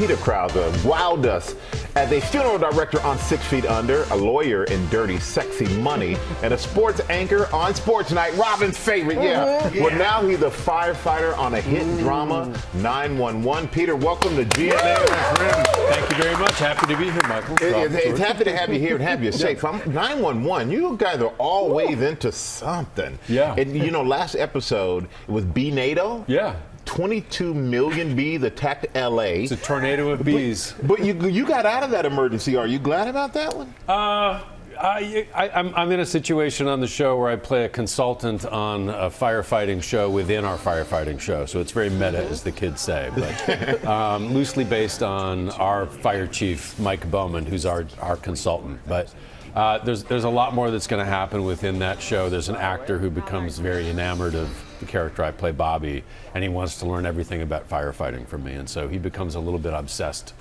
Peter Krause wowed us as a funeral director on 6 Feet Under, a lawyer in Dirty Sexy Money, and a sports anchor on Sports Night, Robin's favorite, Well, now he's a firefighter on a hit drama, 911. Peter, welcome to GMA. Thank you very much. Happy to be here, Michael. It's happy to have you here and have you safe. 911, you guys are always into something. Yeah. And, you know, last episode, it was B-NATO. Yeah. 22 million bees attacked L.A. It's a tornado of bees. But you got out of that emergency. Are you glad about that one? I'm in a situation on the show where I play a consultant on a firefighting show within our firefighting show. So it's very meta, as the kids say. But loosely based on our fire chief, Mike Bowman, who's our consultant. But there's a lot more that's going to happen within that show. There's an actor who becomes very enamored of the character I play, Bobby, and he wants to learn everything about firefighting from me. And so he becomes a little bit obsessed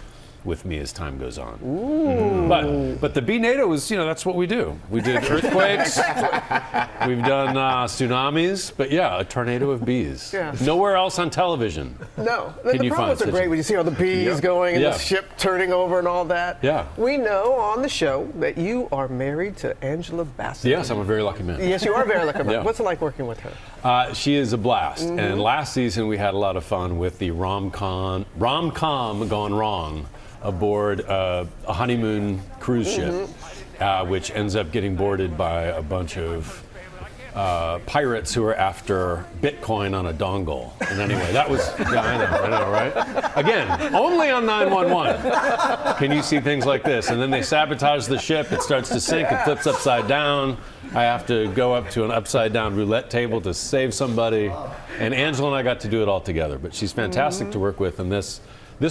with me as time goes on. But the B-NATO is, that's what we do. We did earthquakes, we've done tsunamis, but yeah, a tornado of bees. Yeah. Nowhere else on television. No. Can The you promos find are great when you see all the bees going and the ship turning over and all that. Yeah. We know on the show that you are married to Angela Bassett. Yes, I'm a very lucky man. Yes, you are very lucky. Yeah. What's it like working with her? She is a blast. And last season we had a lot of fun with the rom-com gone wrong aboard a honeymoon cruise ship, which ends up getting boarded by a bunch of pirates who are after Bitcoin on a dongle. And anyway, that was, I know, right? Again, only on 911 can you see things like this. And then they sabotage the ship, it starts to sink, it flips upside down. I have to go up to an upside down roulette table to save somebody. And Angela and I got to do it all together, but she's fantastic to work with. And this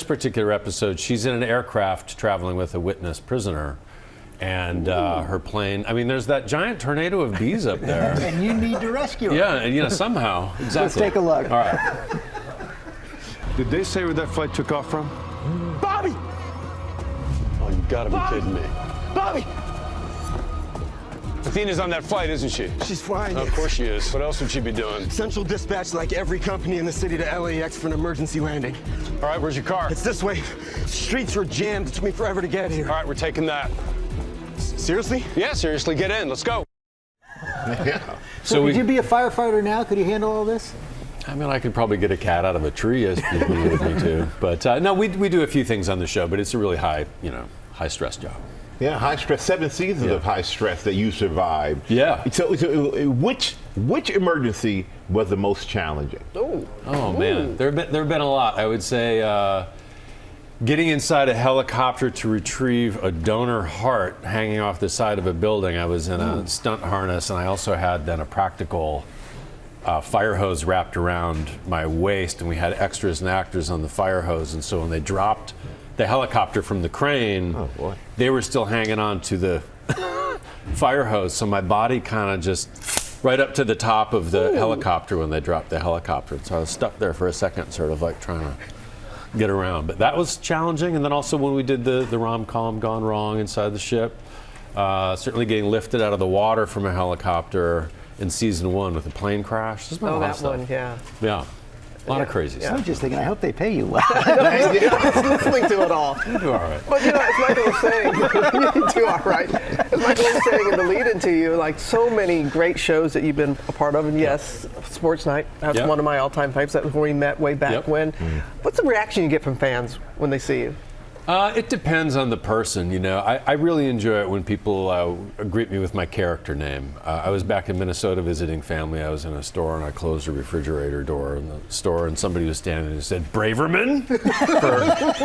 particular episode, she's in an aircraft traveling with a witness prisoner, and her plane, there's that giant tornado of bees up there. And you need to rescue her. Yeah, and somehow. Exactly. Let's take a look. All right. Did they say where that flight took off from? Bobby! Oh, you gotta be kidding me. Bobby! Athena's on that flight, isn't she? She's flying. Of course she is. What else would she be doing? Central dispatch like every company in the city to LAX for an emergency landing. All right, where's your car? It's this way. Streets were jammed. It took me forever to get here. All right, we're taking that. Seriously? Yeah, seriously, get in. Let's go. So could you be a firefighter now? Could you handle all this? I could probably get a cat out of a tree if you needed me to. But no, we do a few things on the show, but it's a really high stress job. Yeah, high stress. 7 seasons of high stress that you survived. Yeah. So which emergency was the most challenging? Oh man, there have been a lot. I would say getting inside a helicopter to retrieve a donor heart hanging off the side of a building. I was in a stunt harness, and I also had then a practical fire hose wrapped around my waist, and we had extras and actors on the fire hose. And so when they dropped the helicopter from the crane, they were still hanging on to the fire hose, so my body kind of just right up to the top of the helicopter when they dropped the helicopter. So I was stuck there for a second, sort of like trying to get around. But that was challenging. And then also when we did the rom-com gone wrong inside the ship, certainly getting lifted out of the water from a helicopter in season 1 with a plane crash. There's been a lot of stuff. One, yeah. Yeah. A lot of crazy stuff. I'm just thinking, I hope they pay you well. Just listening to it all. You do all right. But as Michael was saying, you do all right. As Michael was saying in the lead into you, like so many great shows that you've been a part of, and yes, Sports Night, that's one of my all-time favorites. That was where we met way back when. What's the reaction you get from fans when they see you? It depends on the person, I really enjoy it when people greet me with my character name. I was back in Minnesota visiting family. I was in a store and I closed a refrigerator door in the store, and somebody was standing and said, "Braverman?"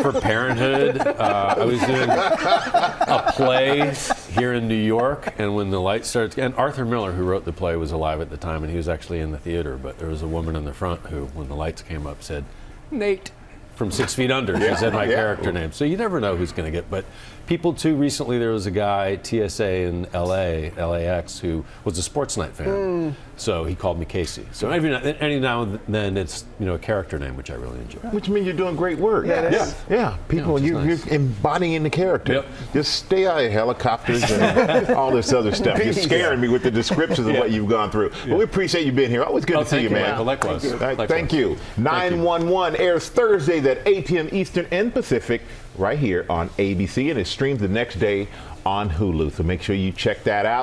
for Parenthood. I was doing a play here in New York, and when the lights started, and Arthur Miller, who wrote the play, was alive at the time, and he was actually in the theater, but there was a woman in the front who, when the lights came up, said, "Nate." From 6 Feet Under, she said my character name. So you never know who's going to get, but people too. Recently, there was a guy, TSA in LAX, who was a Sports Night fan. So he called me Casey. So any now and then it's a character name, which I really enjoy. Which means you're doing great work. Yeah. People, Yeah, you're embodying the character. Yep. Just stay out of helicopters and all this other stuff. You're scaring me with the descriptions of what you've gone through. But we appreciate you being here. Always good to see you, man. Michael. Likewise. Thank you. 911 airs Thursdays at 8 p.m. Eastern and Pacific right here on ABC, and it streams the next day on Hulu. So make sure you check that out.